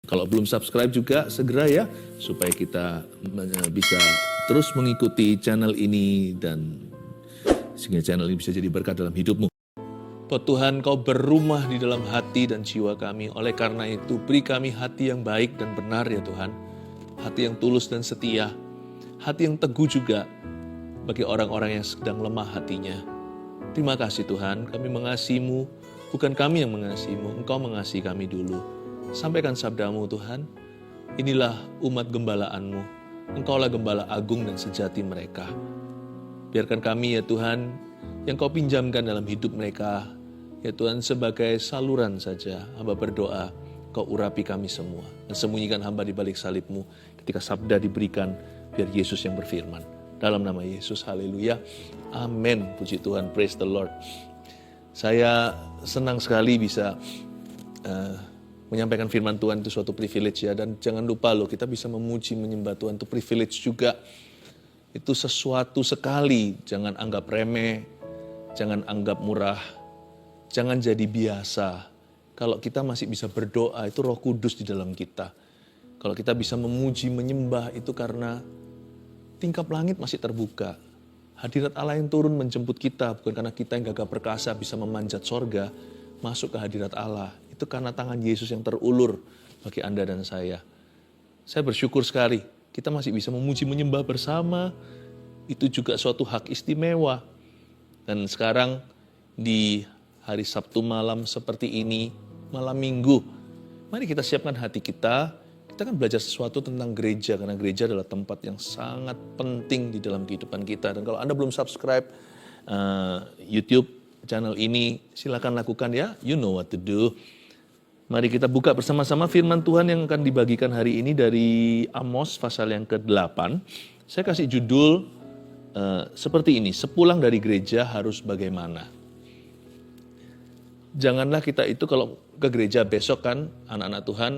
Kalau belum subscribe juga segera ya, supaya kita bisa terus mengikuti channel ini dan sehingga channel ini bisa jadi berkat dalam hidupmu. Tuhan, Kau berumah di dalam hati dan jiwa kami. Oleh karena itu, beri kami hati yang baik dan benar ya Tuhan. Hati yang tulus dan setia. Hati yang teguh juga bagi orang-orang yang sedang lemah hatinya. Terima kasih Tuhan, kami mengasihi-Mu. Bukan kami yang mengasihi-Mu, Engkau mengasihi kami dulu. Sampaikan sabda-Mu Tuhan. Inilah umat gembala-Mu. Engkaulah gembala agung dan sejati mereka. Biarkan kami ya Tuhan, yang Kau pinjamkan dalam hidup mereka, ya Tuhan, sebagai saluran saja. Hamba berdoa, Kau urapi kami semua. Dan sembunyikan hamba di balik salib-Mu ketika sabda diberikan, biar Yesus yang berfirman. Dalam nama Yesus, haleluya. Amin. Puji Tuhan, praise the Lord. Saya senang sekali bisa menyampaikan firman Tuhan, itu suatu privilege ya. Dan jangan lupa loh, kita bisa memuji, menyembah Tuhan, itu privilege juga. Itu sesuatu sekali, jangan anggap remeh, jangan anggap murah, jangan jadi biasa. Kalau kita masih bisa berdoa, itu Roh Kudus di dalam kita. Kalau kita bisa memuji, menyembah, itu karena tingkap langit masih terbuka. Hadirat Allah yang turun menjemput kita, bukan karena kita yang gagah perkasa bisa memanjat sorga, masuk ke hadirat Allah. Itu karena tangan Yesus yang terulur bagi Anda dan saya. Saya bersyukur sekali, kita masih bisa memuji, menyembah bersama. Itu juga suatu hak istimewa. Dan sekarang di hari Sabtu malam seperti ini, malam Minggu, mari kita siapkan hati kita. Kita akan belajar sesuatu tentang gereja, karena gereja adalah tempat yang sangat penting di dalam kehidupan kita. Dan kalau Anda belum subscribe YouTube channel ini, silakan lakukan ya. You know what to do. Mari kita buka bersama-sama firman Tuhan yang akan dibagikan hari ini dari Amos pasal yang ke-8. Saya kasih judul seperti ini, sepulang dari gereja harus bagaimana. Janganlah kita itu kalau ke gereja besok kan, anak-anak Tuhan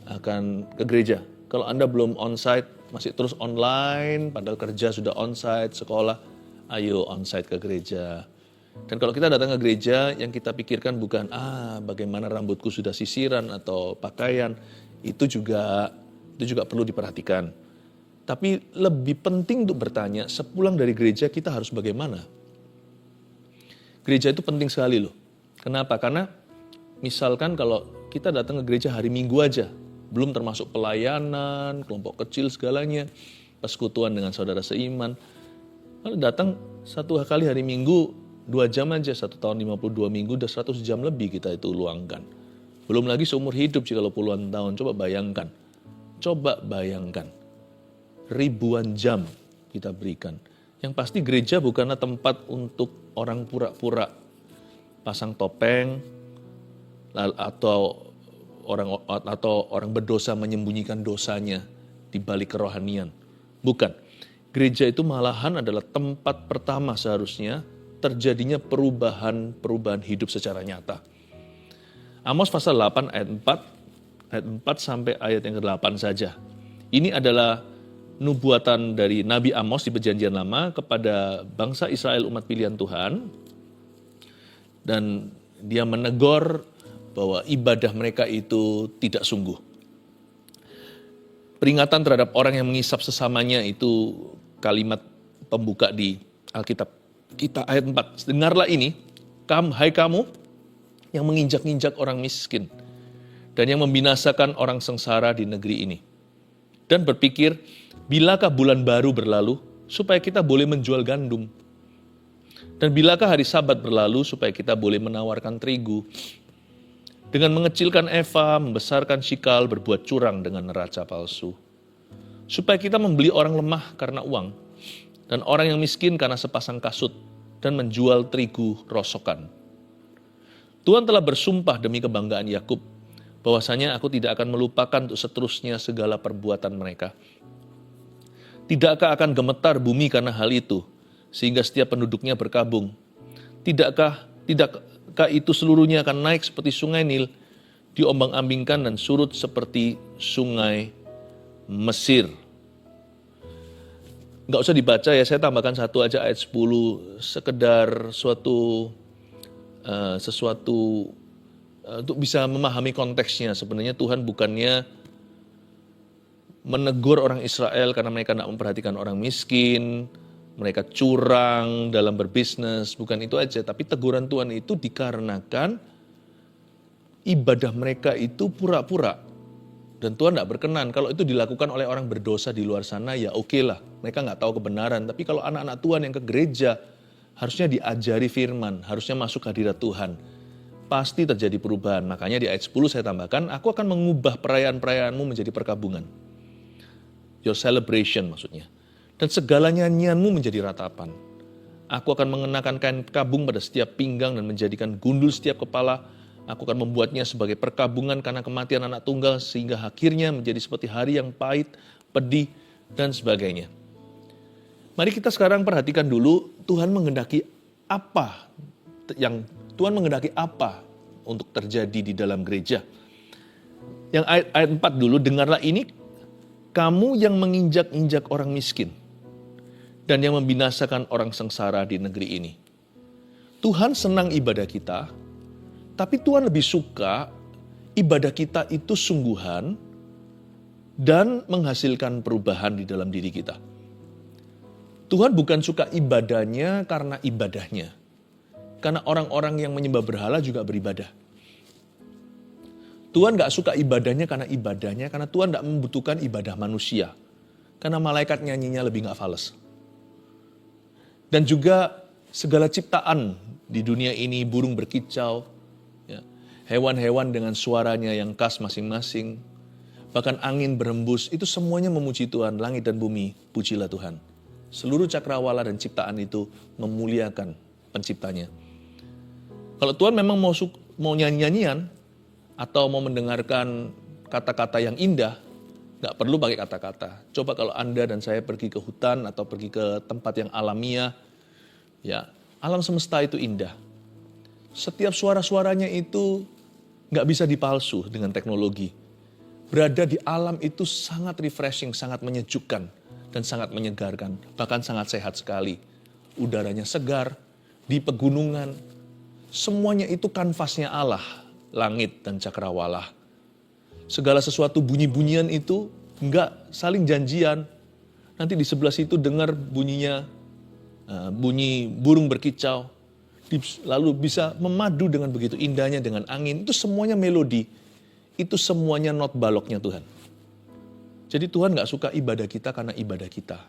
akan ke gereja. Kalau Anda belum onsite, masih terus online, padahal kerja sudah onsite, sekolah, ayo onsite ke gereja. Dan kalau kita datang ke gereja, yang kita pikirkan bukan, bagaimana rambutku sudah sisiran atau pakaian, itu juga perlu diperhatikan. Tapi lebih penting untuk bertanya, sepulang dari gereja kita harus bagaimana? Gereja itu penting sekali loh. Kenapa? Karena misalkan kalau kita datang ke gereja hari Minggu aja, belum termasuk pelayanan, kelompok kecil segalanya, persekutuan dengan saudara seiman. Kalau datang satu kali hari Minggu, 2 jam aja, 1 tahun 52 minggu, udah 100 jam lebih kita itu luangkan. Belum lagi seumur hidup sih kalau puluhan tahun, coba bayangkan. Ribuan jam kita berikan. Yang pasti gereja bukanlah tempat untuk orang pura-pura pasang topeng atau orang berdosa menyembunyikan dosanya di balik kerohanian. Bukan. Gereja itu malahan adalah tempat pertama seharusnya terjadinya perubahan hidup secara nyata. Amos pasal 8 ayat 4 sampai ayat yang ke-8 saja. Ini adalah nubuatan dari Nabi Amos di Perjanjian Lama kepada bangsa Israel, umat pilihan Tuhan. Dan dia menegur bahwa ibadah mereka itu tidak sungguh. Peringatan terhadap orang yang mengisap sesamanya itu kalimat pembuka di Alkitab kita ayat 4. Dengarlah ini, hai kamu yang menginjak-injak orang miskin dan yang membinasakan orang sengsara di negeri ini. Dan berpikir, bilakah bulan baru berlalu supaya kita boleh menjual gandum? Dan bilakah hari Sabat berlalu supaya kita boleh menawarkan terigu? Dengan mengecilkan eva, membesarkan shikal, berbuat curang dengan neraca palsu. Supaya kita membeli orang lemah karena uang, dan orang yang miskin karena sepasang kasut, dan menjual terigu rosokan. Tuhan telah bersumpah demi kebanggaan Yakub, bahwasanya aku tidak akan melupakan untuk seterusnya segala perbuatan mereka. Tidakkah akan gemetar bumi karena hal itu, sehingga setiap penduduknya berkabung? Tidakkah itu seluruhnya akan naik seperti sungai Nil, diombang-ambingkan dan surut seperti sungai Mesir? Nggak usah dibaca ya, saya tambahkan satu aja ayat 10, sekedar sesuatu untuk bisa memahami konteksnya. Sebenarnya Tuhan bukannya menegur orang Israel karena mereka tidak memperhatikan orang miskin, mereka curang dalam berbisnis, bukan itu aja. Tapi teguran Tuhan itu dikarenakan ibadah mereka itu pura-pura. Dan Tuhan tidak berkenan. Kalau itu dilakukan oleh orang berdosa di luar sana, ya oke lah. Mereka nggak tahu kebenaran. Tapi kalau anak-anak Tuhan yang ke gereja, harusnya diajari firman, harusnya masuk hadirat Tuhan. Pasti terjadi perubahan. Makanya di ayat 10 saya tambahkan, aku akan mengubah perayaan-perayaanmu menjadi perkabungan. Your celebration maksudnya. Dan segala nyanyianmu menjadi ratapan. Aku akan mengenakan kain kabung pada setiap pinggang dan menjadikan gundul setiap kepala. Aku akan membuatnya sebagai perkabungan karena kematian anak tunggal sehingga akhirnya menjadi seperti hari yang pahit, pedih, dan sebagainya. Mari kita sekarang perhatikan dulu Tuhan menghendaki apa untuk terjadi di dalam gereja. Yang ayat 4 dulu, dengarlah ini, kamu yang menginjak-injak orang miskin dan yang membinasakan orang sengsara di negeri ini. Tuhan senang ibadah kita, tapi Tuhan lebih suka ibadah kita itu sungguhan dan menghasilkan perubahan di dalam diri kita. Tuhan bukan suka ibadahnya karena ibadahnya. Karena orang-orang yang menyembah berhala juga beribadah. Tuhan gak suka ibadahnya, karena Tuhan gak membutuhkan ibadah manusia. Karena malaikat nyanyinya lebih gak fales. Dan juga segala ciptaan di dunia ini, burung berkicau, ya, hewan-hewan dengan suaranya yang khas masing-masing, bahkan angin berhembus, itu semuanya memuji Tuhan. Langit dan bumi, pujilah Tuhan. Seluruh cakrawala dan ciptaan itu memuliakan penciptanya. Kalau Tuhan memang mau nyanyi-nyanyian atau mau mendengarkan kata-kata yang indah, gak perlu pakai kata-kata. Coba kalau Anda dan saya pergi ke hutan atau pergi ke tempat yang alamiah, ya, alam semesta itu indah. Setiap suara-suaranya itu gak bisa dipalsu dengan teknologi. Berada di alam itu sangat refreshing, sangat menyejukkan, dan sangat menyegarkan. Bahkan sangat sehat sekali. Udaranya segar, di pegunungan, semuanya itu kanvasnya Allah, langit dan cakrawala. Segala sesuatu bunyi-bunyian itu enggak saling janjian. Nanti di sebelah situ dengar bunyinya, bunyi burung berkicau. Lalu bisa memadu dengan begitu indahnya dengan angin. Itu semuanya melodi. Itu semuanya not baloknya Tuhan. Jadi Tuhan gak suka ibadah kita karena ibadah kita.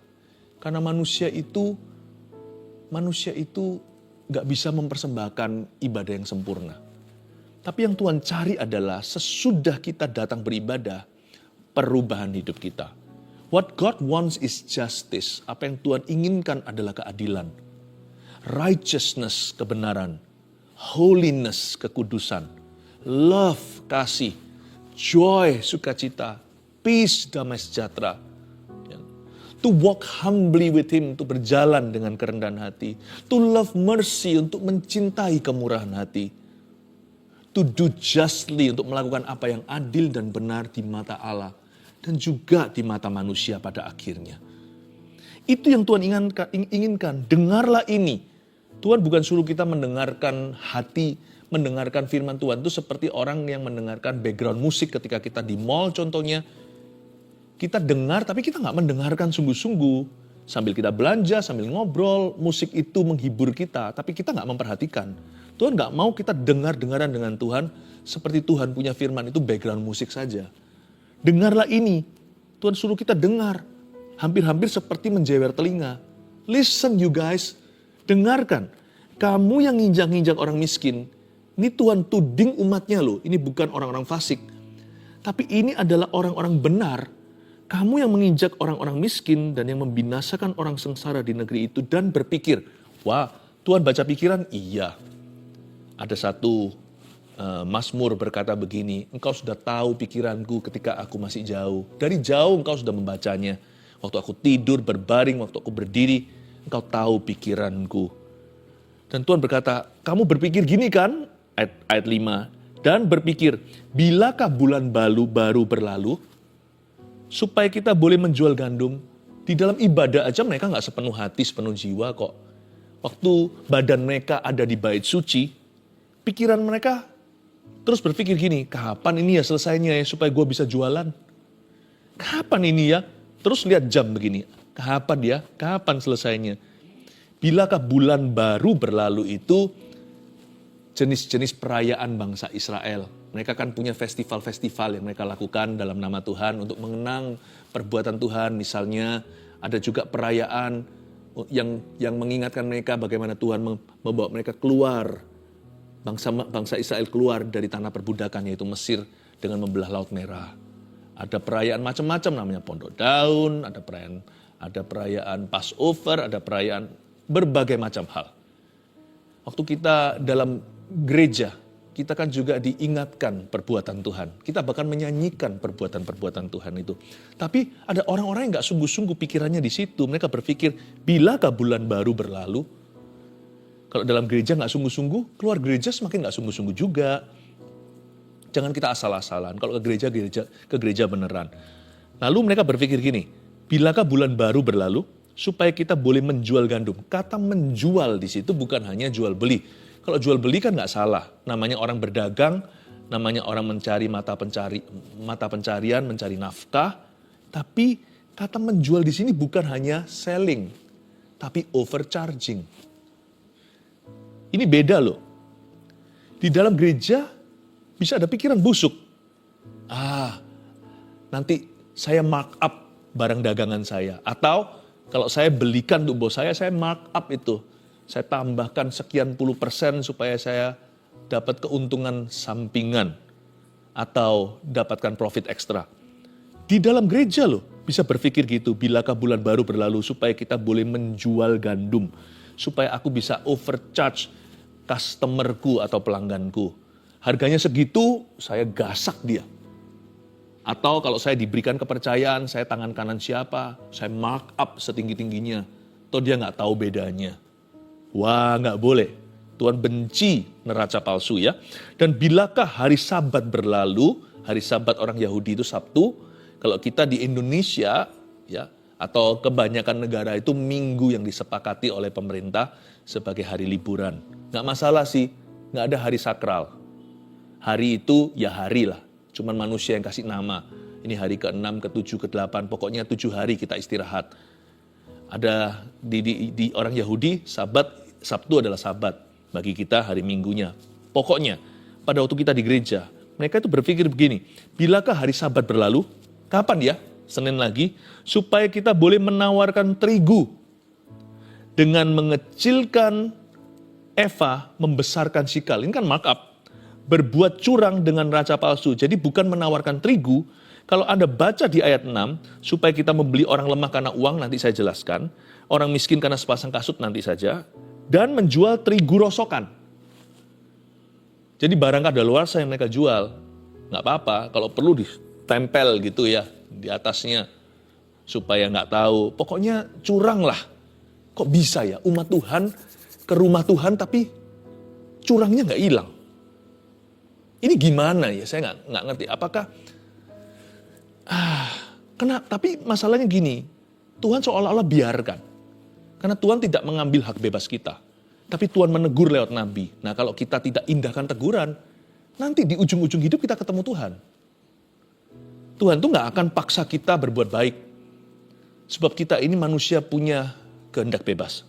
Karena manusia itu gak bisa mempersembahkan ibadah yang sempurna. Tapi yang Tuhan cari adalah sesudah kita datang beribadah, perubahan hidup kita. What God wants is justice. Apa yang Tuhan inginkan adalah keadilan. Righteousness, kebenaran. Holiness, kekudusan. Love, kasih. Joy, sukacita. Peace, damai sejahtera. To walk humbly with Him, untuk berjalan dengan kerendahan hati. To love mercy, untuk mencintai kemurahan hati. To do justly, untuk melakukan apa yang adil dan benar di mata Allah. Dan juga di mata manusia pada akhirnya. Itu yang Tuhan inginkan. Dengarlah ini. Tuhan bukan suruh kita mendengarkan hati, mendengarkan firman Tuhan. Itu seperti orang yang mendengarkan background musik ketika kita di mall contohnya. Kita dengar tapi kita gak mendengarkan sungguh-sungguh. Sambil kita belanja, sambil ngobrol, musik itu menghibur kita. Tapi kita gak memperhatikan. Tuhan gak mau kita dengar-dengaran dengan Tuhan. Seperti Tuhan punya firman itu background musik saja. Dengarlah ini. Tuhan suruh kita dengar. Hampir-hampir seperti menjewer telinga. Listen you guys. Dengarkan. Kamu yang nginjak-nginjak orang miskin. Ini Tuhan tuding umatnya loh. Ini bukan orang-orang fasik. Tapi ini adalah orang-orang benar. Kamu yang menginjak orang-orang miskin dan yang membinasakan orang sengsara di negeri itu dan berpikir, wah Tuhan baca pikiran? Iya. Ada satu Mazmur berkata begini, engkau sudah tahu pikiranku ketika aku masih jauh. Dari jauh engkau sudah membacanya. Waktu aku tidur, berbaring, waktu aku berdiri, engkau tahu pikiranku. Dan Tuhan berkata, kamu berpikir gini kan? Ayat 5. Dan berpikir, bilakah bulan baru berlalu? Supaya kita boleh menjual gandum. Di dalam ibadah aja mereka gak sepenuh hati, sepenuh jiwa kok. Waktu badan mereka ada di bait suci, pikiran mereka terus berpikir gini, kapan ini ya selesainya ya supaya gue bisa jualan? Kapan ini ya? Terus lihat jam begini, kapan ya? Kapan selesainya? Bilakah bulan baru berlalu itu jenis-jenis perayaan bangsa Israel. Mereka kan punya festival-festival yang mereka lakukan dalam nama Tuhan untuk mengenang perbuatan Tuhan. Misalnya ada juga perayaan yang mengingatkan mereka bagaimana Tuhan membawa mereka keluar, bangsa Israel keluar dari tanah perbudakan yaitu Mesir dengan membelah Laut Merah. Ada perayaan macam-macam namanya Pondok Daun, ada perayaan Passover, ada perayaan berbagai macam hal. Waktu kita dalam gereja, kita kan juga diingatkan perbuatan Tuhan. Kita bahkan menyanyikan perbuatan-perbuatan Tuhan itu. Tapi ada orang-orang yang gak sungguh-sungguh pikirannya di situ. Mereka berpikir, bilakah bulan baru berlalu? Kalau dalam gereja gak sungguh-sungguh, keluar gereja semakin gak sungguh-sungguh juga. Jangan kita asal-asalan. Kalau ke gereja beneran. Lalu mereka berpikir gini, bilakah bulan baru berlalu supaya kita boleh menjual gandum? Kata menjual di situ bukan hanya jual beli. Kalau jual beli kan nggak salah. Namanya orang berdagang, namanya orang mencari mata pencarian, mencari nafkah. Tapi kata menjual di sini bukan hanya selling, tapi overcharging. Ini beda loh. Di dalam gereja bisa ada pikiran busuk. Nanti saya mark up barang dagangan saya. Atau kalau saya belikan untuk bos saya mark up itu. Saya tambahkan sekian % supaya saya dapat keuntungan sampingan. Atau dapatkan profit ekstra. Di dalam gereja loh bisa berpikir gitu. Bilakah bulan baru berlalu supaya kita boleh menjual gandum. Supaya aku bisa overcharge customerku atau pelangganku. Harganya segitu, saya gasak dia. Atau kalau saya diberikan kepercayaan, saya tangan kanan siapa, saya mark up setinggi-tingginya. Atau dia nggak tahu bedanya. Wah, nggak boleh. Tuhan benci neraca palsu ya. Dan bilakah hari Sabat berlalu, hari Sabat orang Yahudi itu Sabtu, kalau kita di Indonesia ya, atau kebanyakan negara itu Minggu yang disepakati oleh pemerintah sebagai hari liburan. Nggak masalah sih, nggak ada hari sakral. Hari itu ya hari lah, cuman manusia yang kasih nama. Ini hari ke-6, ke-7, ke-8, pokoknya 7 hari kita istirahat. Ada di orang Yahudi, Sabtu adalah Sabat. Bagi kita hari Minggunya. Pokoknya pada waktu kita di gereja, mereka itu berpikir begini, bilakah hari Sabat berlalu? Kapan ya? Senin lagi, supaya kita boleh menawarkan terigu. Dengan mengecilkan Eva, membesarkan sikal. Ini kan markup. Berbuat curang dengan neraca palsu. Jadi bukan menawarkan terigu. Kalau Anda baca di ayat 6, supaya kita membeli orang lemah karena uang, nanti saya jelaskan. Orang miskin karena sepasang kasut, nanti saja. Dan menjual terigu rosokan. Jadi barang kadaluarsa yang mereka jual, nggak apa-apa. Kalau perlu ditempel gitu ya, di atasnya. Supaya nggak tahu. Pokoknya curang lah. Kok bisa ya umat Tuhan ke rumah Tuhan tapi curangnya nggak hilang. Ini gimana ya? Saya nggak ngerti. Apakah tapi masalahnya gini, Tuhan seolah-olah biarkan. Karena Tuhan tidak mengambil hak bebas kita. Tapi Tuhan menegur lewat nabi. Nah kalau kita tidak indahkan teguran, nanti di ujung-ujung hidup kita ketemu Tuhan. Tuhan tuh nggak akan paksa kita berbuat baik. Sebab kita ini manusia punya kehendak bebas.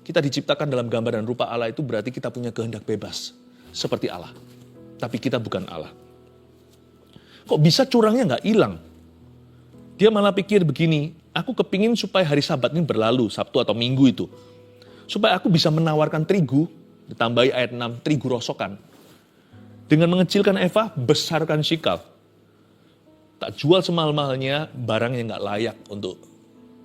Kita diciptakan dalam gambar dan rupa Allah itu berarti kita punya kehendak bebas. Seperti Allah. Tapi kita bukan Allah. Kok bisa curangnya nggak hilang? Dia malah pikir begini, aku kepingin supaya hari Sabat ini berlalu, Sabtu atau Minggu itu. Supaya aku bisa menawarkan terigu, ditambahi ayat 6, terigu rosokan. Dengan mengecilkan Eva, besarkan sikal. Tak jual semahal-mahalnya barang yang nggak layak untuk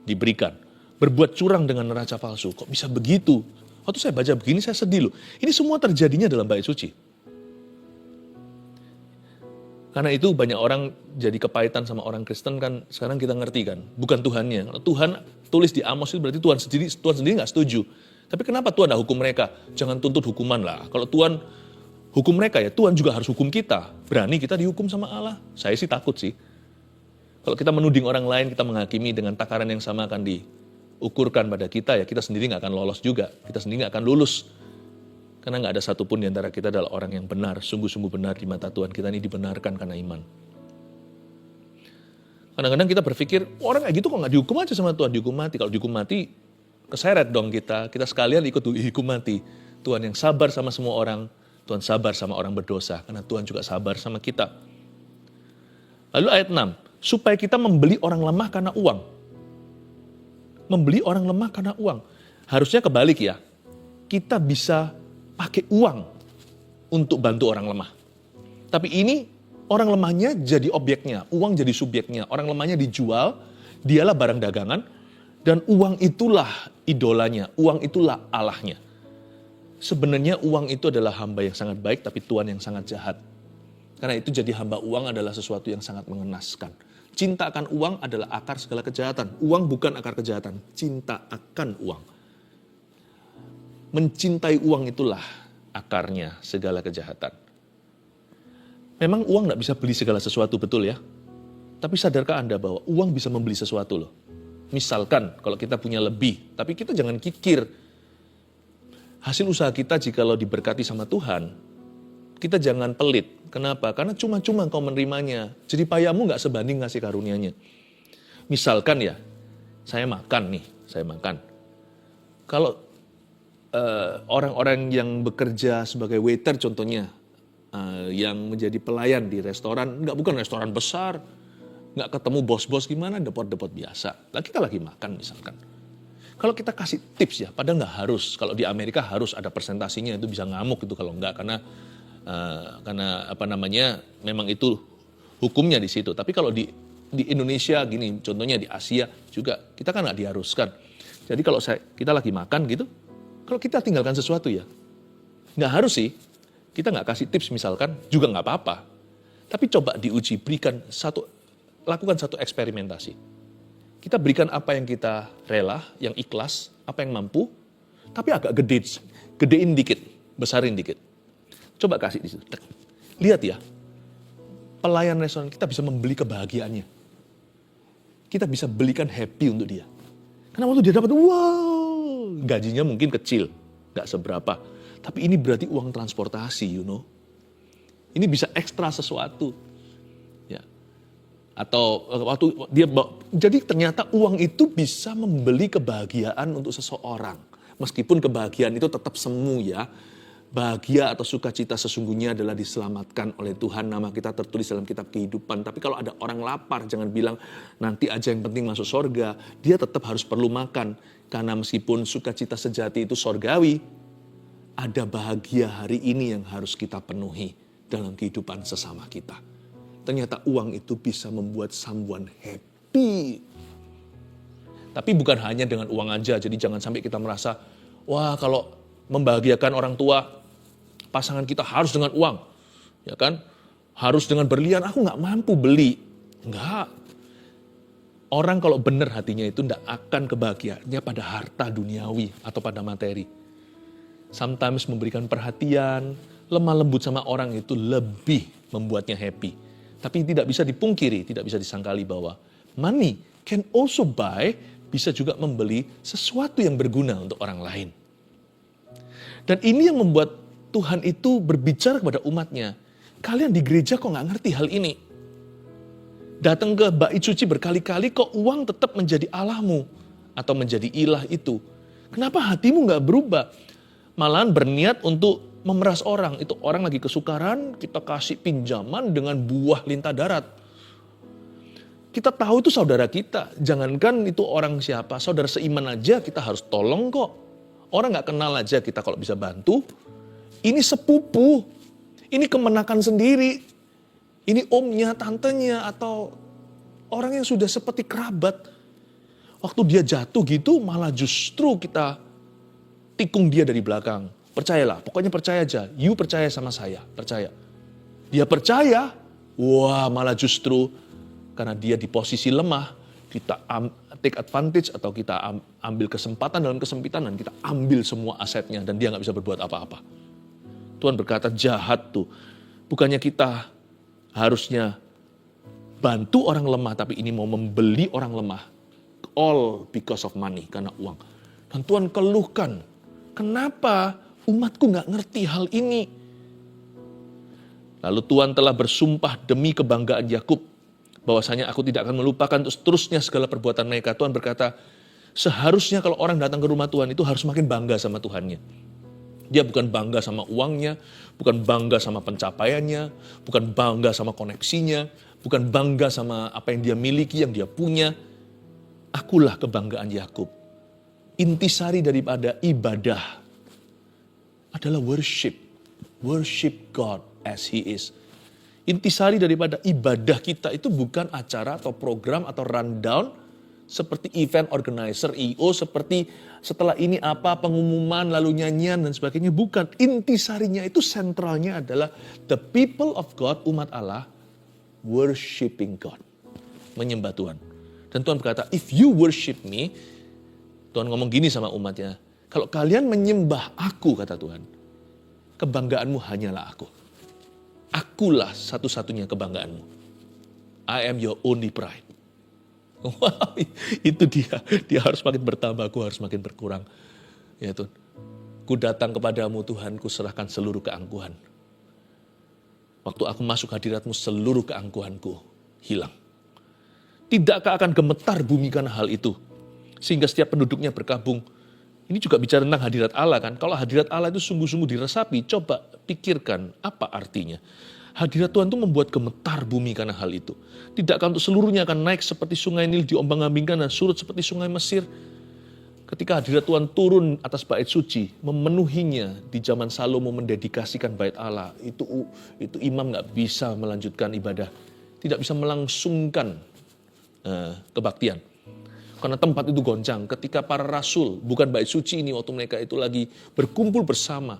diberikan. Berbuat curang dengan neraca palsu, kok bisa begitu? Waktu saya baca begini saya sedih loh. Ini semua terjadinya dalam bait suci. Karena itu banyak orang jadi kepahitan sama orang Kristen kan, sekarang kita ngerti kan, bukan Tuhannya. Kalau Tuhan tulis di Amos itu berarti Tuhan sendiri nggak setuju. Tapi kenapa Tuhan tidak hukum mereka? Jangan tuntut hukuman lah. Kalau Tuhan hukum mereka ya Tuhan juga harus hukum kita. Berani kita dihukum sama Allah? Saya sih takut sih. Kalau kita menuding orang lain, kita menghakimi dengan takaran yang sama akan diukurkan pada kita ya kita sendiri nggak akan lolos juga. Kita sendiri nggak akan lulus. Karena nggak ada satupun di antara kita adalah orang yang benar, sungguh-sungguh benar di mata Tuhan. Kita ini dibenarkan karena iman. Kadang-kadang kita berpikir, orang kayak gitu kok nggak dihukum aja sama Tuhan, dihukum mati. Kalau dihukum mati, keseret dong kita sekalian ikut dihukum mati. Tuhan yang sabar sama semua orang, Tuhan sabar sama orang berdosa, karena Tuhan juga sabar sama kita. Lalu ayat 6, supaya kita membeli orang lemah karena uang. Membeli orang lemah karena uang. Harusnya kebalik ya, kita bisa pakai uang untuk bantu orang lemah. Tapi ini orang lemahnya jadi objeknya, uang jadi subjeknya. Orang lemahnya dijual, dialah barang dagangan, dan uang itulah idolanya, uang itulah Allahnya. Sebenarnya uang itu adalah hamba yang sangat baik, tapi Tuhan yang sangat jahat. Karena itu jadi hamba uang adalah sesuatu yang sangat mengenaskan. Cinta akan uang adalah akar segala kejahatan. Uang bukan akar kejahatan, cinta akan uang. Mencintai uang itulah akarnya segala kejahatan. Memang uang nggak bisa beli segala sesuatu, betul ya? Tapi sadarkah Anda bahwa uang bisa membeli sesuatu loh? Misalkan kalau kita punya lebih, tapi kita jangan kikir. Hasil usaha kita jikalau diberkati sama Tuhan, kita jangan pelit. Kenapa? Karena cuma-cuma kau menerimanya. Jadi payahmu nggak sebanding ngasih karunia-Nya. Misalkan ya, saya makan. Kalau orang-orang yang bekerja sebagai waiter contohnya, yang menjadi pelayan di restoran, bukan restoran besar, nggak ketemu bos-bos gimana, depot-depot biasa. Kita lagi makan misalkan. Kalau kita kasih tips ya, padahal nggak harus. Kalau di Amerika harus ada persentasinya, itu bisa ngamuk itu kalau nggak, karena memang itu hukumnya di situ. Tapi kalau di Indonesia gini, contohnya di Asia juga, kita kan nggak diharuskan. Jadi kalau kita lagi makan gitu, kalau kita tinggalkan sesuatu ya, nggak harus sih, kita nggak kasih tips misalkan, juga nggak apa-apa. Tapi coba diuji, lakukan satu eksperimentasi. Kita berikan apa yang kita rela, yang ikhlas, apa yang mampu, tapi agak gedein dikit, besarin dikit. Coba kasih di situ. Lihat ya, pelayan restoran kita bisa membeli kebahagiaannya. Kita bisa belikan happy untuk dia. Karena waktu dia dapat, wow, gajinya mungkin kecil, gak seberapa. Tapi ini berarti uang transportasi, Ini bisa ekstra sesuatu. Ya. Atau waktu dia jadi ternyata uang itu bisa membeli kebahagiaan untuk seseorang. Meskipun kebahagiaan itu tetap semu ya. Bahagia atau sukacita sesungguhnya adalah diselamatkan oleh Tuhan. Nama kita tertulis dalam kitab kehidupan. Tapi kalau ada orang lapar, jangan bilang nanti aja yang penting masuk sorga. Dia tetap harus perlu makan. Karena meskipun sukacita sejati itu sorgawi, ada bahagia hari ini yang harus kita penuhi dalam kehidupan sesama kita. Ternyata uang itu bisa membuat someone happy. Tapi bukan hanya dengan uang aja. Jadi jangan sampai kita merasa, wah kalau membahagiakan orang tua, pasangan kita harus dengan uang, ya kan? Harus dengan berlian, aku nggak mampu beli. Enggak. Orang kalau benar hatinya itu nggak akan kebahagiaannya pada harta duniawi atau pada materi. Sometimes memberikan perhatian, lemah lembut sama orang itu lebih membuatnya happy. Tapi tidak bisa dipungkiri, tidak bisa disangkali bahwa money can also buy, bisa juga membeli sesuatu yang berguna untuk orang lain. Dan ini yang membuat Tuhan itu berbicara kepada umatnya. Kalian di gereja kok nggak ngerti hal ini? Datang ke bait suci berkali-kali kok uang tetap menjadi Allahmu atau menjadi ilah itu. Kenapa hatimu nggak berubah? Malahan berniat untuk memeras orang. Itu orang lagi kesukaran, kita kasih pinjaman dengan buah lintah darat. Kita tahu itu saudara kita. Jangankan itu orang siapa, saudara seiman aja kita harus tolong kok. Orang nggak kenal aja kita kalau bisa bantu. Ini sepupu, ini kemenakan sendiri. Ini omnya, tantenya, atau orang yang sudah seperti kerabat. Waktu dia jatuh gitu, malah justru kita tikung dia dari belakang. Percayalah, pokoknya percaya aja. You percaya sama saya, percaya. Dia percaya, wah malah justru karena dia di posisi lemah, kita take advantage atau kita ambil kesempatan dalam kesempitan dan kita ambil semua asetnya dan dia nggak bisa berbuat apa-apa. Tuhan berkata jahat tuh. Bukannya kita harusnya bantu orang lemah, tapi ini mau membeli orang lemah. All because of money, karena uang. Dan Tuhan keluhkan, kenapa Umatku nggak ngerti hal ini. Lalu Tuhan telah bersumpah demi kebanggaan Yakub, bahwasanya aku tidak akan melupakan seterusnya segala perbuatan mereka. Tuhan berkata, seharusnya kalau orang datang ke rumah Tuhan itu harus makin bangga sama Tuhannya. Dia bukan bangga sama uangnya, bukan bangga sama pencapaiannya, bukan bangga sama koneksinya, bukan bangga sama apa yang dia miliki, yang dia punya. Akulah kebanggaan Yakub. Intisari daripada ibadah adalah worship. Worship God as He is. Intisari daripada ibadah kita itu bukan acara atau program atau rundown seperti event organizer, EO, seperti setelah ini apa, pengumuman, lalu nyanyian dan sebagainya. Bukan. Intisarinya itu sentralnya adalah the people of God, umat Allah, worshiping God. Menyembah Tuhan. Dan Tuhan berkata, if you worship me, Tuhan ngomong gini sama umatnya, kalau kalian menyembah aku, kata Tuhan, kebanggaanmu hanyalah aku. Akulah satu-satunya kebanggaanmu. I am your only pride. Wow, itu dia. Dia harus makin bertambah, aku harus makin berkurang. Ya Tuhan, ku datang kepadamu Tuhan, ku serahkan seluruh keangkuhan. Waktu aku masuk hadiratmu, seluruh keangkuhanku hilang. Tidakkah akan gemetar bumi karena hal itu? Sehingga setiap penduduknya berkabung. Ini juga bicara tentang hadirat Allah kan. Kalau hadirat Allah itu sungguh-sungguh diresapi, coba pikirkan apa artinya. Hadirat Tuhan itu membuat gemetar bumi karena hal itu. Tidakkah untuk seluruhnya akan naik seperti sungai Nil diombang-ambingkan dan surut seperti sungai Mesir. Ketika hadirat Tuhan turun atas bait suci, memenuhinya di zaman Salomo mendedikasikan bait Allah. Itu imam gak bisa melanjutkan ibadah. Tidak bisa melangsungkan kebaktian. Karena tempat itu goncang. Ketika para rasul, bukan bait suci ini, waktu mereka itu lagi berkumpul bersama.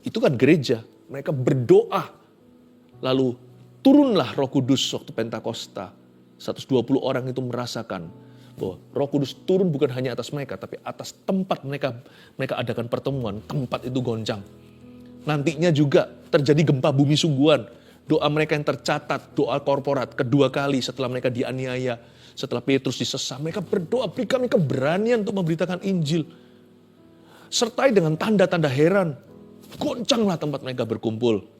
Itu kan gereja. Mereka berdoa. Lalu turunlah Roh Kudus waktu Pentakosta. 120 orang itu merasakan bahwa Roh Kudus turun bukan hanya atas mereka, tapi atas tempat mereka adakan pertemuan. Tempat itu goncang. Nantinya juga terjadi gempa bumi sungguhan. Doa mereka yang tercatat, doa korporat, kedua kali setelah mereka dianiaya, setelah Petrus disesat, mereka berdoa, berikan mereka keberanian untuk memberitakan Injil. Sertai dengan tanda-tanda heran, goncanglah tempat mereka berkumpul.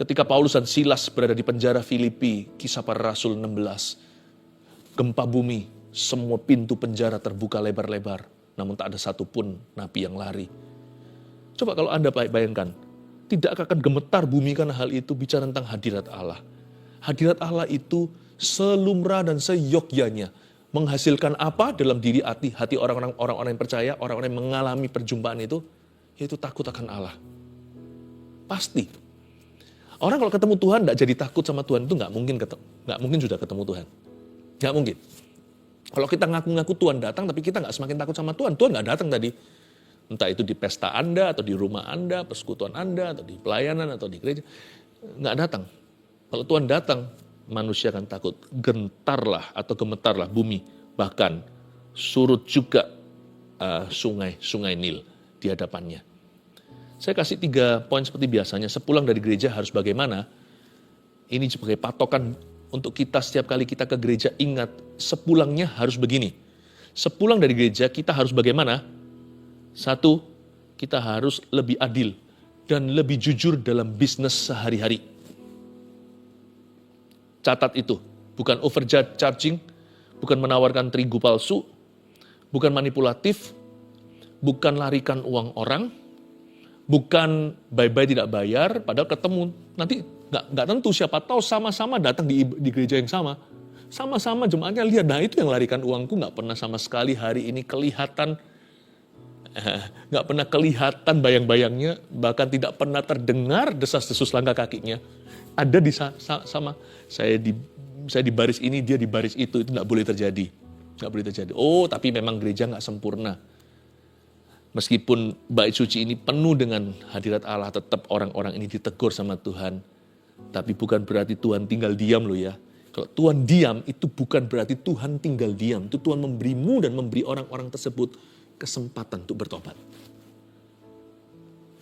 Ketika Paulus dan Silas berada di penjara Filipi, Kisah Para Rasul 16, gempa bumi, semua pintu penjara terbuka lebar-lebar, namun tak ada satupun nabi yang lari. Coba kalau Anda bayangkan, tidak akan gemetar bumi karena hal itu, bicara tentang hadirat Allah. Hadirat Allah itu selumrah dan seyogyanya menghasilkan apa dalam diri hati orang-orang yang percaya, orang-orang yang mengalami perjumpaan itu, yaitu takut akan Allah. Pasti. Orang kalau ketemu Tuhan tidak jadi takut sama Tuhan itu nggak mungkin sudah ketemu Tuhan. Nggak mungkin. Kalau kita ngaku-ngaku Tuhan datang tapi kita nggak semakin takut sama Tuhan, Tuhan nggak datang tadi. Entah itu di pesta Anda atau di rumah Anda, persekutuan Anda atau di pelayanan atau di gereja, nggak datang. Kalau Tuhan datang, manusia akan takut. Gentarlah atau gemetarlah bumi. Bahkan surut juga sungai Nil di hadapannya. Saya kasih 3 poin seperti biasanya. Sepulang dari gereja harus bagaimana? Ini sebagai patokan untuk kita setiap kali kita ke gereja, ingat sepulangnya harus begini. Sepulang dari gereja kita harus bagaimana? 1, kita harus lebih adil dan lebih jujur dalam bisnis sehari-hari. Catat itu, bukan overcharging, bukan menawarkan terigu palsu, bukan manipulatif, bukan larikan uang orang, bukan bye-bye tidak bayar, padahal ketemu nanti nggak tentu, siapa tahu sama-sama datang di gereja yang sama, sama-sama jemaatnya lihat, nah itu yang larikan uangku, nggak pernah sama sekali hari ini kelihatan, nggak pernah kelihatan bayang-bayangnya, bahkan tidak pernah terdengar desas-desus langkah kakinya. Ada di sama saya di baris ini, dia di baris itu nggak boleh terjadi, nggak boleh terjadi. Oh, tapi memang gereja nggak sempurna. Meskipun bait suci ini penuh dengan hadirat Allah, tetap orang-orang ini ditegur sama Tuhan. Tapi bukan berarti Tuhan tinggal diam loh ya. Kalau Tuhan diam itu bukan berarti Tuhan tinggal diam. Itu Tuhan memberimu dan memberi orang-orang tersebut kesempatan untuk bertobat.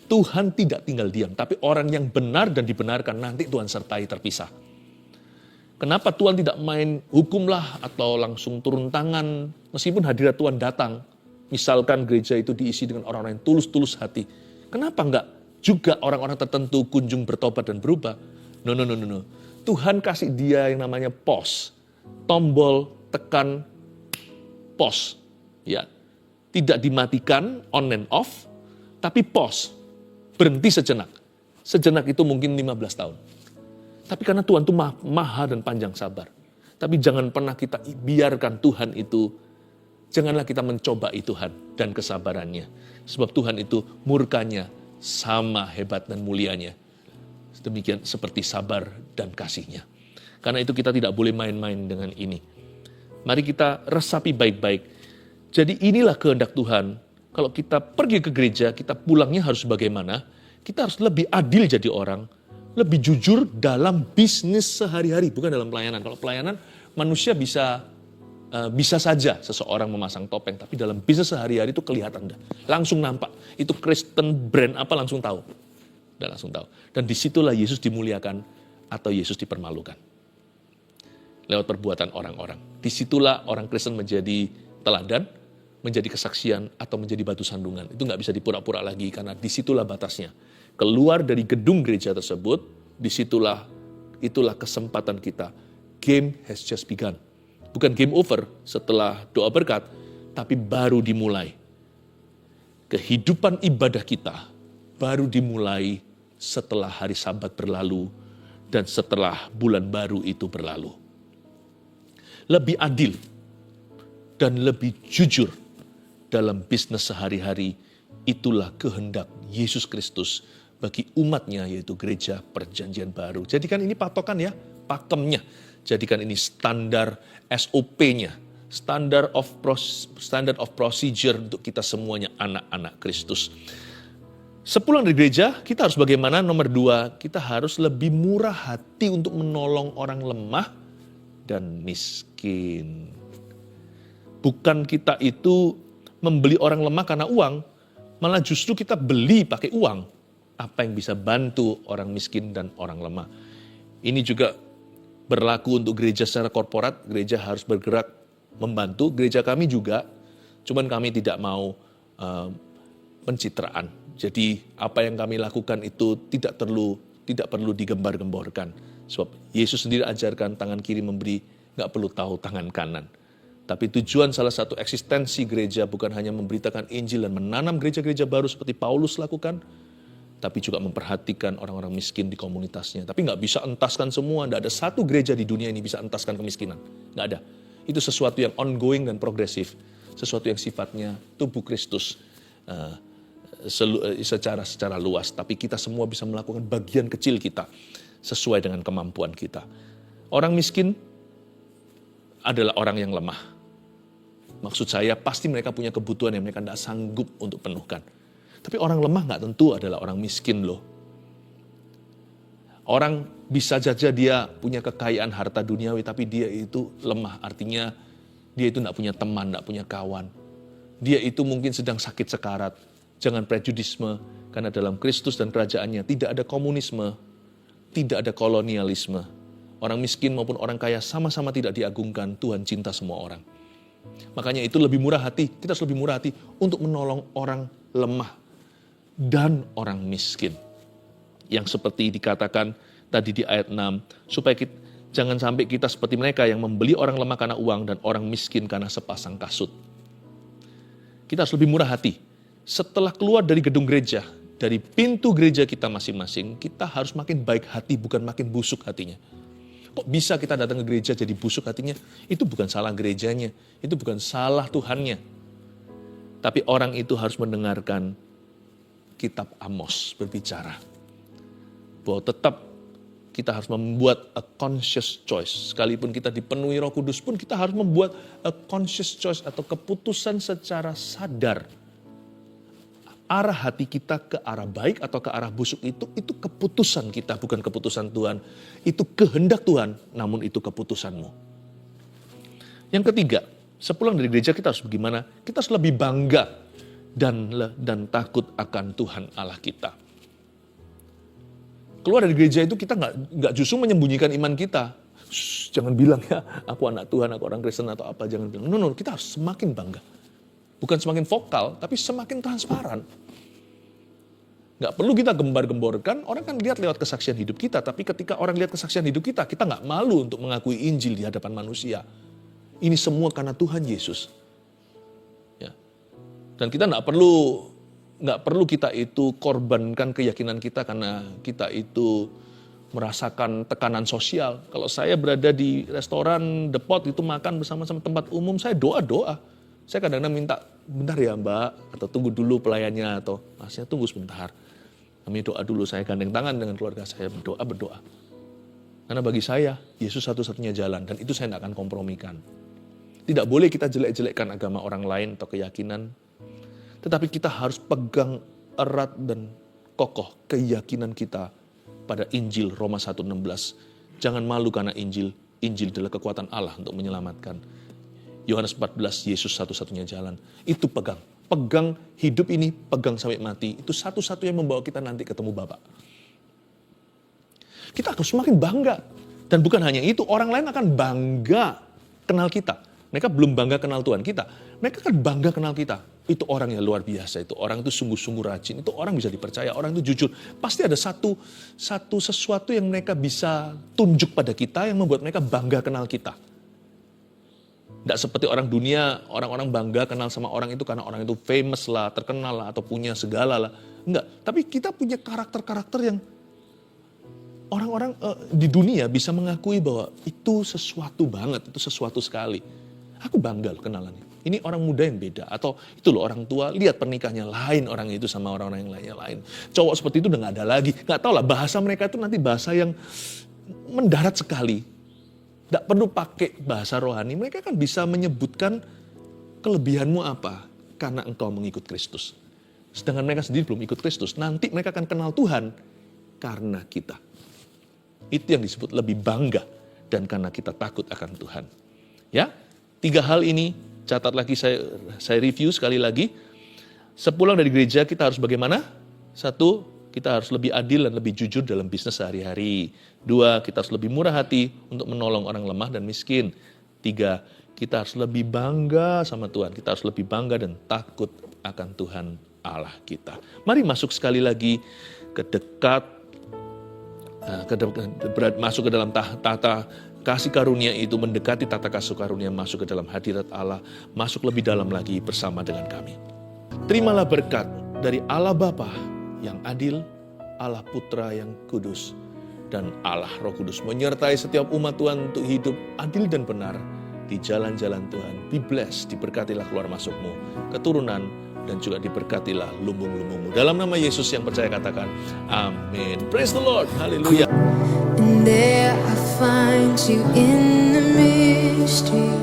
Tuhan tidak tinggal diam, tapi orang yang benar dan dibenarkan nanti Tuhan sertai terpisah. Kenapa Tuhan tidak main hukumlah atau langsung turun tangan meskipun hadirat Tuhan datang? Misalkan gereja itu diisi dengan orang-orang yang tulus-tulus hati. Kenapa enggak juga orang-orang tertentu kunjung bertobat dan berubah? No. Tuhan kasih dia yang namanya pause. Tombol tekan pause. Ya. Tidak dimatikan on and off, tapi pause. Berhenti sejenak. Sejenak itu mungkin 15 tahun. Tapi karena Tuhan itu maha dan panjang sabar. Tapi jangan pernah kita biarkan Tuhan itu, janganlah kita mencobai Tuhan dan kesabarannya. Sebab Tuhan itu murkanya sama hebat dan mulianya. Demikian seperti sabar dan kasihnya. Karena itu kita tidak boleh main-main dengan ini. Mari kita resapi baik-baik. Jadi inilah kehendak Tuhan. Kalau kita pergi ke gereja, kita pulangnya harus bagaimana? Kita harus lebih adil jadi orang. Lebih jujur dalam bisnis sehari-hari, bukan dalam pelayanan. Kalau pelayanan, manusia bisa saja seseorang memasang topeng, tapi dalam bisnis sehari-hari itu kelihatan, langsung nampak. Itu Kristen brand apa langsung tahu. Udah langsung tahu. Dan disitulah Yesus dimuliakan atau Yesus dipermalukan. Lewat perbuatan orang-orang. Disitulah orang Kristen menjadi teladan, menjadi kesaksian, atau menjadi batu sandungan. Itu nggak bisa dipura-pura lagi, karena disitulah batasnya. Keluar dari gedung gereja tersebut, itulah kesempatan kita. Game has just begun. Bukan game over setelah doa berkat, tapi baru dimulai. Kehidupan ibadah kita baru dimulai setelah hari Sabat berlalu dan setelah bulan baru itu berlalu. Lebih adil dan lebih jujur dalam bisnis sehari-hari, itulah kehendak Yesus Kristus bagi umatnya, yaitu gereja perjanjian baru. Jadikan ini patokan ya, pakemnya. Jadikan ini standar SOP-nya, standard of procedure untuk kita semuanya anak-anak Kristus. Sepulang dari gereja, kita harus bagaimana? Nomor 2, kita harus lebih murah hati untuk menolong orang lemah dan miskin. Bukan kita itu membeli orang lemah karena uang, malah justru kita beli pakai uang. Apa yang bisa bantu orang miskin dan orang lemah. Ini juga berlaku untuk gereja secara korporat. Gereja harus bergerak membantu. Gereja kami juga, cuman kami tidak mau pencitraan. Jadi apa yang kami lakukan itu tidak perlu digembar-gemborkan. Sebab Yesus sendiri ajarkan tangan kiri memberi, nggak perlu tahu tangan kanan. Tapi tujuan salah satu eksistensi gereja bukan hanya memberitakan Injil dan menanam gereja-gereja baru seperti Paulus lakukan, tapi juga memperhatikan orang-orang miskin di komunitasnya. Tapi nggak bisa entaskan semua, nggak ada satu gereja di dunia ini bisa entaskan kemiskinan. Nggak ada. Itu sesuatu yang ongoing dan progresif. Sesuatu yang sifatnya tubuh Kristus secara luas. Tapi kita semua bisa melakukan bagian kecil kita sesuai dengan kemampuan kita. Orang miskin adalah orang yang lemah. Maksud saya pasti mereka punya kebutuhan yang mereka tidak sanggup untuk penuhkan. Tapi orang lemah nggak tentu adalah orang miskin loh. Orang bisa saja dia punya kekayaan harta duniawi, tapi dia itu lemah. Artinya dia itu nggak punya teman, nggak punya kawan. Dia itu mungkin sedang sakit sekarat. Jangan prejudisme, karena dalam Kristus dan kerajaannya tidak ada komunisme, tidak ada kolonialisme. Orang miskin maupun orang kaya sama-sama tidak diagungkan. Tuhan cinta semua orang. Makanya itu lebih murah hati. Kita harus lebih murah hati untuk menolong orang lemah dan orang miskin. Yang seperti dikatakan tadi di ayat 6. Supaya jangan sampai kita seperti mereka yang membeli orang lemah karena uang dan orang miskin karena sepasang kasut. Kita harus lebih murah hati. Setelah keluar dari gedung gereja, dari pintu gereja kita masing-masing, kita harus makin baik hati, bukan makin busuk hatinya. Kok bisa kita datang ke gereja jadi busuk hatinya? Itu bukan salah gerejanya, itu bukan salah Tuhannya. Tapi orang itu harus mendengarkan kitab Amos berbicara. Bahwa tetap kita harus membuat a conscious choice. Sekalipun kita dipenuhi Roh Kudus pun kita harus membuat a conscious choice atau keputusan secara sadar. Arah hati kita ke arah baik atau ke arah busuk itu keputusan kita, bukan keputusan Tuhan. Itu kehendak Tuhan, namun itu keputusanmu. Yang ketiga, sepulang dari gereja kita harus bagaimana? Kita harus lebih bangga dan takut akan Tuhan Allah kita. Keluar dari gereja itu kita nggak justru menyembunyikan iman kita. Jangan bilang ya, aku anak Tuhan, aku orang Kristen atau apa. Jangan bilang, no, kita harus semakin bangga. Bukan semakin vokal, tapi semakin transparan. Nggak perlu kita gembar-gemborkan, orang kan lihat lewat kesaksian hidup kita, tapi ketika orang lihat kesaksian hidup kita, kita nggak malu untuk mengakui Injil di hadapan manusia. Ini semua karena Tuhan Yesus. Ya. Dan kita nggak perlu kita itu korbankan keyakinan kita karena kita itu merasakan tekanan sosial. Kalau saya berada di restoran The Pot itu makan bersama-sama tempat umum, saya doa-doa. Saya kadang-kadang minta, bentar ya mbak, atau tunggu dulu pelayannya, atau masnya tunggu sebentar. Kami doa dulu, saya gandeng tangan dengan keluarga saya, berdoa. Karena bagi saya, Yesus satu-satunya jalan, dan itu saya tidak akan kompromikan. Tidak boleh kita jelek-jelekkan agama orang lain atau keyakinan, tetapi kita harus pegang erat dan kokoh keyakinan kita pada Injil Roma 1:16. Jangan malu karena Injil adalah kekuatan Allah untuk menyelamatkan. Yohanes 14, Yesus satu-satunya jalan. Itu pegang. Pegang hidup ini, pegang sampai mati. Itu satu-satunya yang membawa kita nanti ketemu Bapa. Kita harus semakin bangga. Dan bukan hanya itu, orang lain akan bangga kenal kita. Mereka belum bangga kenal Tuhan kita. Mereka akan bangga kenal kita. Itu orang yang luar biasa. Itu orang itu sungguh-sungguh rajin. Itu orang bisa dipercaya. Orang itu jujur. Pasti ada sesuatu yang mereka bisa tunjuk pada kita yang membuat mereka bangga kenal kita. Tidak seperti orang dunia, orang-orang bangga kenal sama orang itu karena orang itu famous lah, terkenal lah, atau punya segala lah. Enggak, tapi kita punya karakter-karakter yang orang-orang di dunia bisa mengakui bahwa itu sesuatu banget, itu sesuatu sekali. Aku bangga loh kenalannya. Ini orang muda yang beda, atau itu loh orang tua, lihat pernikahannya lain orang itu sama orang-orang yang lainnya lain. Cowok seperti itu udah gak ada lagi. Gak tau lah, bahasa mereka itu nanti bahasa yang mendarat sekali. Tidak perlu pakai bahasa rohani, mereka kan bisa menyebutkan kelebihanmu apa karena engkau mengikut Kristus. Sedangkan mereka sendiri belum ikut Kristus, nanti mereka akan kenal Tuhan karena kita. Itu yang disebut lebih bangga dan karena kita takut akan Tuhan. Ya, 3 hal ini, catat lagi saya review sekali lagi. Sepulang dari gereja kita harus bagaimana? 1, kita harus lebih adil dan lebih jujur dalam bisnis sehari-hari. 2, kita harus lebih murah hati untuk menolong orang lemah dan miskin. 3, kita harus lebih bangga sama Tuhan. Kita harus lebih bangga dan takut akan Tuhan Allah kita. Mari masuk sekali lagi masuk ke dalam tata kasih karunia itu, mendekati tata kasih karunia, masuk ke dalam hadirat Allah, masuk lebih dalam lagi bersama dengan kami. Terimalah berkat dari Allah Bapa yang adil, Allah Putra yang kudus, dan Allah Roh Kudus menyertai setiap umat Tuhan untuk hidup adil dan benar di jalan-jalan Tuhan. Be blessed, diberkatilah keluar masukmu, keturunan, dan juga diberkatilah lumbung-lumbungmu. Dalam nama Yesus yang percaya katakan, amin. Praise the Lord, haleluya. And there I find you in the mystery.